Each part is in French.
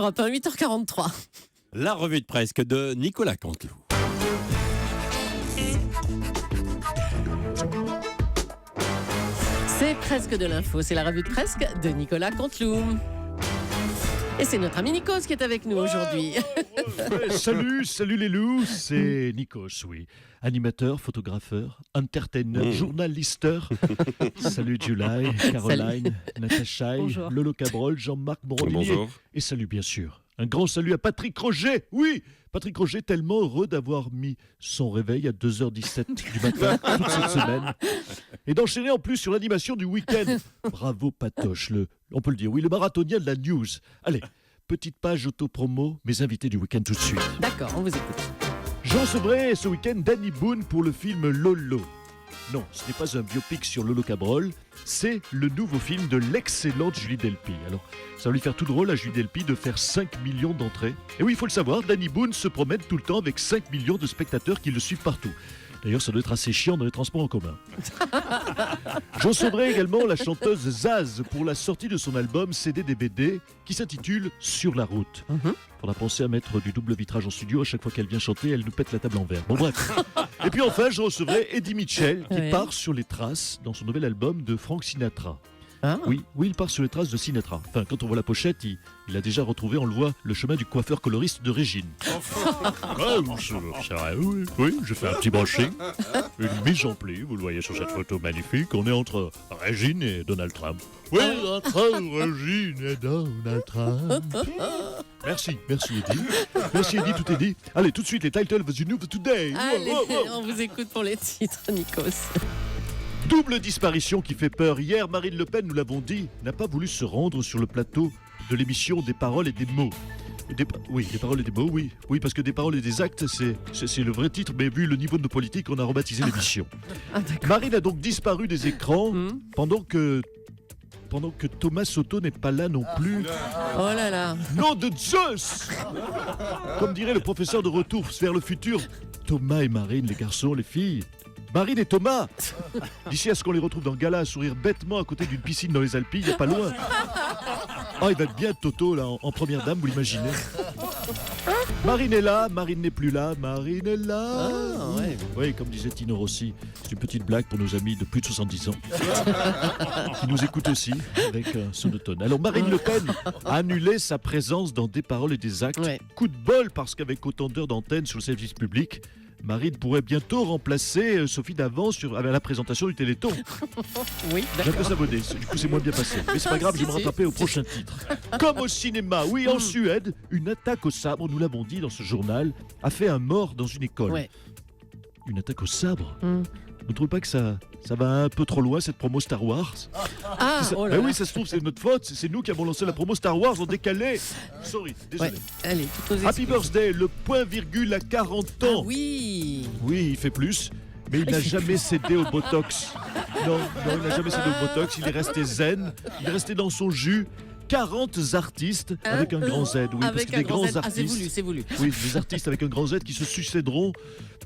Europe 1, 8h43. La revue de presque de Nicolas Canteloup. C'est presque de l'info, c'est la revue de presque de Nicolas Canteloup. Et c'est notre ami Nikos qui est avec nous aujourd'hui. Salut les loups, c'est Nikos, oui. Animateur, photographeur, entertainer, journalisteur. Salut July, Caroline, Natacha, Bonjour. Lolo Cabrol, Jean-Marc Morandini. Bonjour. Et salut bien sûr. Un grand salut à Patrick Roger. Oui, Patrick Roger, tellement heureux d'avoir mis son réveil à 2h17 du matin toute cette semaine. Et d'enchaîner en plus sur l'animation du week-end. Bravo Patoche, on peut le dire, oui, le marathonien de la news. Allez, petite page auto-promo, mes invités du week-end tout de suite. D'accord, on vous écoute. Jean Sevray et ce week-end Danny Boone pour le film Lolo. Non, ce n'est pas un biopic sur Lolo Cabrol, c'est le nouveau film de l'excellente Julie Delpy. Alors, ça va lui faire tout drôle à Julie Delpy de faire 5 millions d'entrées. Et oui, il faut le savoir, Danny Boone se promène tout le temps avec 5 millions de spectateurs qui le suivent partout. D'ailleurs, ça doit être assez chiant dans les transports en commun. Jean Sevray également la chanteuse Zaz pour la sortie de son album CD-DVD qui s'intitule Sur la route. Faudra penser à mettre du double vitrage en studio. À chaque fois qu'elle vient chanter, elle nous pète la table en verre. Bon bref. Et puis enfin, je recevrai Eddie Mitchell qui Ouais. part sur les traces dans son nouvel album de Frank Sinatra. Ah. Oui, il part sur les traces de Sinatra. Enfin, quand on voit la pochette, il a déjà retrouvé, on le voit, le chemin du coiffeur coloriste de Régine. C'est vrai, oui, je fais un petit brushing, une mise en pli, vous le voyez sur cette photo magnifique. On est entre Régine et Donald Trump. Oui, entre Régine et Donald Trump. Merci Eddie. Merci Eddie, tout est dit. Allez, tout de suite, les titles of the news today. Allez, Wow, wow, wow. on vous écoute pour les titres, Nikos. Double disparition qui fait peur. Hier, Marine Le Pen, nous l'avons dit, n'a pas voulu se rendre sur le plateau de l'émission Des paroles et des mots. Oui, des paroles et des mots, oui. Oui, parce que des paroles et des actes, c'est le vrai titre, mais vu le niveau de nos politiques, on a rebaptisé l'émission. Ah, d'accord. Marine a donc disparu des écrans pendant que Thomas Soto n'est pas là non plus. Oh là là. Nom de Zeus! Comme dirait le professeur de Retour vers le futur, Thomas et Marine, les garçons, les filles. Marine et Thomas! D'ici à ce qu'on les retrouve dans le gala à sourire bêtement à côté d'une piscine dans les Alpilles, il n'y a pas loin. Oh, il va être bien Toto là, en première dame, vous l'imaginez. Marine est là, Marine n'est plus là, Marine est là. Ah, ouais. Oui, comme disait Tino Rossi, c'est une petite blague pour nos amis de plus de 70 ans qui nous écoutent aussi avec un sonotone. Alors Marine Le Pen a annulé sa présence dans Des paroles et des actes. Ouais. Coup de bol parce qu'avec autant d'heures d'antenne sur le service public, Marine pourrait bientôt remplacer Sophie Davant à la présentation du Téléthon. Oui, J'ai un peu d'accord. savonné, du coup c'est moins bien passé. Mais c'est pas grave, je vais me Si, si. rattraper au prochain titre. Comme au cinéma, oui, en Suède, une attaque au sabre, nous l'avons dit dans ce journal, a fait un mort dans une école. Ouais. Une attaque au sabre Mm. Vous ne trouvez pas que ça va un peu trop loin, cette promo Star Wars? Ah, C'est ça- oh là Ben là. oui, ça se trouve, c'est notre faute. C'est nous qui avons lancé la promo Star Wars en décalé. Sorry, désolé. Ouais. Allez, toutes nos Happy excuses. birthday, le point virgule à 40 Ah ans. oui. Oui, il fait plus, mais il n'a jamais cédé au Botox. Non, il n'a jamais cédé au Botox. Il est resté zen, il est resté dans son jus. 40 artistes avec un grand Z, oui, parce Avec que un des grand grands Z. Ah, c'est voulu, artistes. c'est voulu. Oui, des artistes avec un grand Z qui se succéderont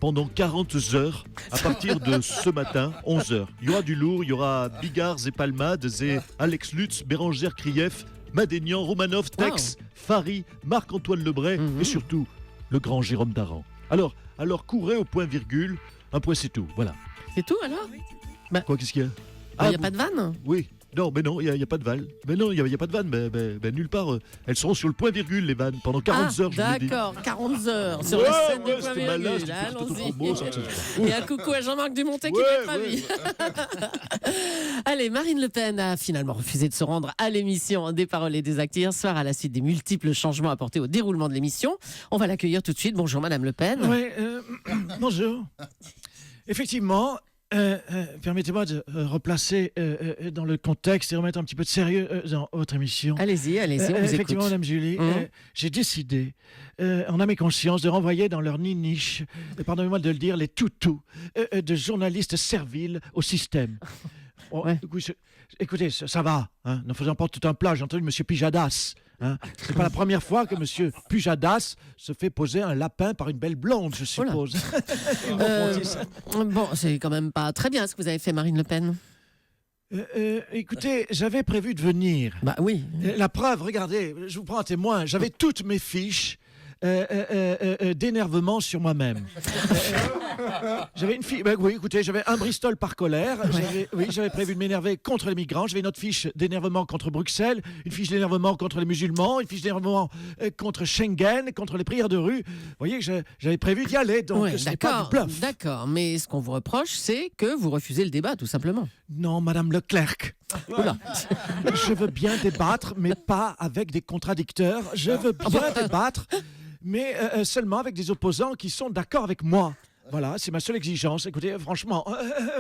pendant 40 heures à partir de ce matin, 11 heures. Il y aura du lourd, il y aura Bigards et Palmades et Alex Lutz, Bérangère Krief, Madénian, Romanov, Tex, Fary, Marc-Antoine Lebray et surtout le grand Jérôme Daran. Alors courez au point virgule, un point c'est tout, voilà. C'est tout alors? Quoi, qu'est-ce qu'il y a? Il n'y a pas de vanne? Oui. Non, mais non, il n'y a pas de vanne. Mais non, il n'y a pas de vanne. Mais nulle part. Elles seront sur le point virgule, les vannes, pendant 40 heures, je vous l'ai dit. D'accord, 40 heures sur Ouais, la scène ouais, du point c'était malin, virgule. c'était une petite Allons-y. promo, ça, c'est- Et un coucou à Jean-Marc Dumontet qui Ouais, n'est pas ouais, lui. Allez, Marine Le Pen a finalement refusé de se rendre à l'émission Des paroles et des actes hier soir à la suite des multiples changements apportés au déroulement de l'émission. On va l'accueillir tout de suite. Bonjour Madame Le Pen. Oui, bonjour. Effectivement, permettez-moi de replacer dans le contexte et remettre un petit peu de sérieux dans votre émission. Allez-y, on vous Effectivement, écoute. Madame Julie, Mhm. j'ai décidé, en âme et conscience, de renvoyer dans leur niche, pardonnez-moi de le dire, les toutous de journalistes serviles au système. Oh, Ouais. écoutez, ça va, hein, ne faisons pas tout un plat. J'ai entendu M. Pujadas. Hein. C'est pas la première fois que M. Pujadas se fait poser un lapin par une belle blonde, je Oula. suppose. Bon, c'est quand même pas très bien ce que vous avez fait, Marine Le Pen. Écoutez, j'avais prévu de venir. Bah oui. La preuve, regardez, je vous prends un témoin. J'avais toutes mes fiches d'énervement sur moi-même. J'avais une fiche. Oui, écoutez, j'avais un Bristol par colère. J'avais prévu de m'énerver contre les migrants. J'avais une autre fiche d'énervement contre Bruxelles, une fiche d'énervement contre les musulmans, une fiche d'énervement contre Schengen, contre les prières de rue. Vous voyez, j'avais prévu d'y aller. Donc, Ouais, ce n'est pas du bluff. d'accord. Mais ce qu'on vous reproche, c'est que vous refusez le débat, tout simplement. Non, Madame Leclerc. Oula. Je veux bien débattre, mais pas avec des contradicteurs. Je veux bien débattre, mais seulement avec des opposants qui sont d'accord avec moi. Voilà, c'est ma seule exigence. Écoutez, franchement,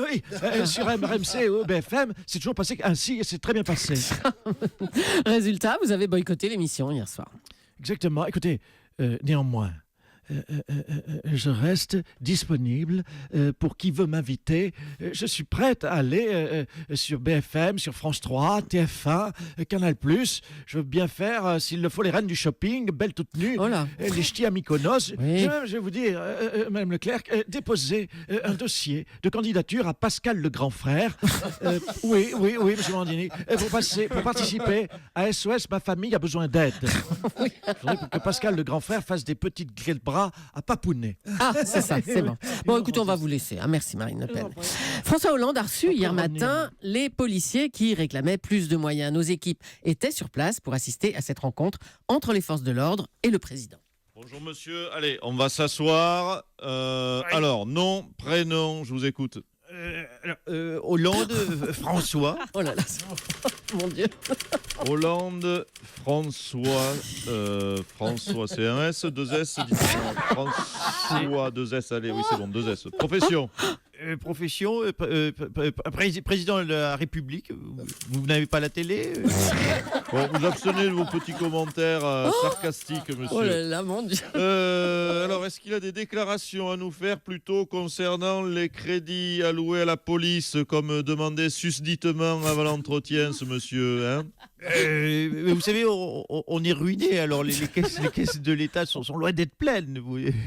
oui, sur RMC ou BFM, c'est toujours passé ainsi et c'est très bien passé. Résultat, vous avez boycotté l'émission hier soir. Exactement. Écoutez, néanmoins, je reste disponible pour qui veut m'inviter. Je suis prête à aller sur BFM, sur France 3, TF1, Canal+. Je veux bien faire, s'il le faut, les reines du shopping, belles toutes nues, Oh là. les ch'tis à Mykonos. Oui. Je vais vous dire, Madame Leclerc, déposer un dossier de candidature à Pascal le grand frère. Oui, monsieur Mandini, pour participer à SOS Ma famille a besoin d'aide. Je voudrais que Pascal le grand frère fasse des petites grillées de bras à papounet. Ah, c'est ça, c'est bon. Bon, écoutez, on va vous laisser. Ah, merci Marine Le Pen. François Hollande a reçu hier matin les policiers qui réclamaient plus de moyens. Nos équipes étaient sur place pour assister à cette rencontre entre les forces de l'ordre et le président. Bonjour monsieur, allez, on va s'asseoir. Alors, nom, prénom, je vous écoute. Hollande, François. Oh là là, mon Dieu. Hollande, François, c'est un S, 2 S, dites-moi. François, 2 S, allez, oui c'est bon, 2 S. Profession. Profession, président de la République. Vous n'avez pas la télé Bon, vous abstenez de vos petits commentaires sarcastiques, monsieur. Oh là là, mon Dieu. Alors, est-ce qu'il a des déclarations à nous faire plutôt concernant les crédits alloués à la police, comme demandé susditement avant l'entretien, ce monsieur, hein? Vous savez, on est ruiné, alors les caisses de l'État sont loin d'être pleines.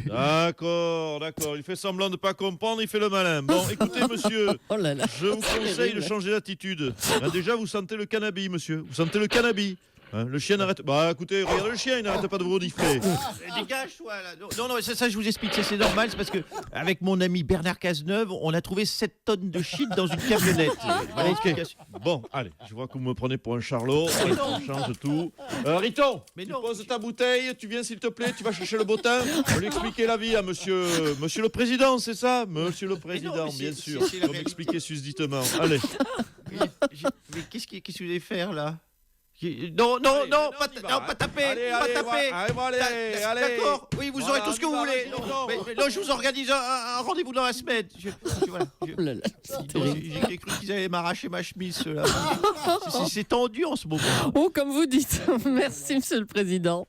D'accord. Il fait semblant de ne pas comprendre, il fait le malin. Bon, écoutez, monsieur, Oh là là. je vous conseille de changer d'attitude. Déjà, vous sentez le cannabis, monsieur. Vous sentez le cannabis. Hein, le chien n'arrête... Bah, écoutez, regardez le chien, il n'arrête pas de vous renifler. Dégage-toi, là. Non, ça, je vous explique, c'est normal. C'est parce que avec mon ami Bernard Cazeneuve, on a trouvé 7 tonnes de shit dans une camionnette. Voilà l'explication. Bon, allez, je vois que vous me prenez pour un charlot. On change tout. Riton, tu poses ta bouteille, tu viens s'il te plaît, tu vas chercher le bottin. On va lui expliquer la vie à monsieur le président, c'est ça? Monsieur le président, bien sûr. On va m'expliquer susditement. Allez. Mais qu'est-ce que vous allez faire, là? Non, pas taper, pas taper. Allez. D'accord, oui, vous aurez tout ce que vous voulez. Non, je vous organise un rendez-vous dans la semaine. Oh là là, c'est terrible. J'ai cru qu'ils allaient m'arracher ma chemise, ceux-là. C'est tendu en ce moment. Oh, comme vous dites. Merci, Monsieur le Président.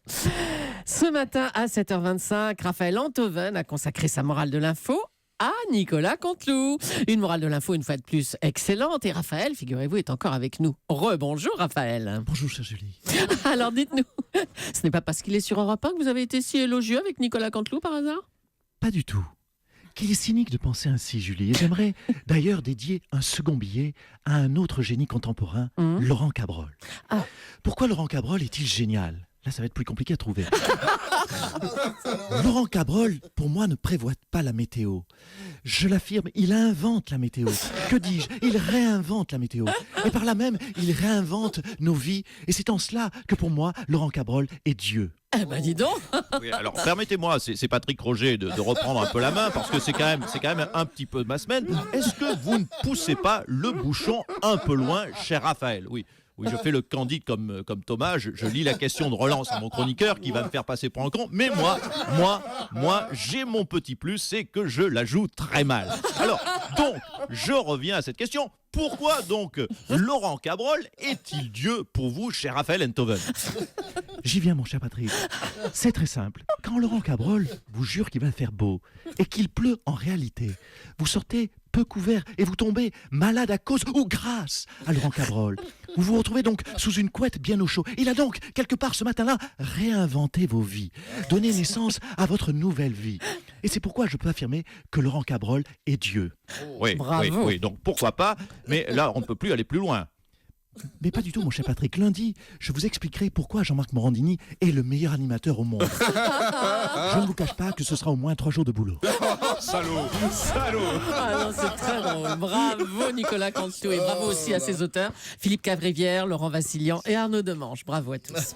Ce matin, à 7h25, Raphaël Enthoven a consacré sa morale de l'info à Nicolas Canteloup. Une morale de l'info, une fois de plus, excellente. Et Raphaël, figurez-vous, est encore avec nous. Rebonjour, Raphaël. Bonjour, chère Julie. Alors, dites-nous, ce n'est pas parce qu'il est sur Europe 1 que vous avez été si élogieux avec Nicolas Canteloup, par hasard? Pas du tout. Qu'il est cynique de penser ainsi, Julie. Et j'aimerais d'ailleurs dédier un second billet à un autre génie contemporain, Laurent Cabrol. Ah. Pourquoi Laurent Cabrol est-il génial? Là, ça va être plus compliqué à trouver. Laurent Cabrol, pour moi, ne prévoit pas la météo. Je l'affirme, il invente la météo. Que dis-je? Il réinvente la météo. Et par là même, il réinvente nos vies. Et c'est en cela que pour moi, Laurent Cabrol est Dieu. Eh ben, dis donc. Oui, alors permettez-moi, c'est Patrick Roger de reprendre un peu la main parce que c'est quand même un petit peu ma semaine. Est-ce que vous ne poussez pas le bouchon un peu loin, cher Raphaël? Oui, je fais le candide comme Thomas, je lis la question de relance à mon chroniqueur qui va me faire passer pour un con, mais moi, j'ai mon petit plus, c'est que je la joue très mal. Alors, donc, je reviens à cette question. Pourquoi donc Laurent Cabrol est-il Dieu pour vous, cher Raphaël Enthoven? J'y viens, mon cher Patrick. C'est très simple. Quand Laurent Cabrol vous jure qu'il va faire beau et qu'il pleut en réalité, vous sortez peu couvert et vous tombez malade à cause ou grâce à Laurent Cabrol. Vous vous retrouvez donc sous une couette bien au chaud. Il a donc, quelque part ce matin-là, réinventé vos vies, donné naissance à votre nouvelle vie. Et c'est pourquoi je peux affirmer que Laurent Cabrol est Dieu. Oui, Bravo. oui, donc pourquoi pas, mais là, on ne peut plus aller plus loin. Mais pas du tout, mon cher Patrick. Lundi, je vous expliquerai pourquoi Jean-Marc Morandini est le meilleur animateur au monde. Je ne vous cache pas que ce sera au moins 3 jours de boulot. Salaud, salaud. Ah non, c'est très drôle. Bravo Nicolas Canteloup et bravo aussi à ses auteurs, Philippe Cavrivière, Laurent Vassilian et Arnaud Demange. Bravo à tous.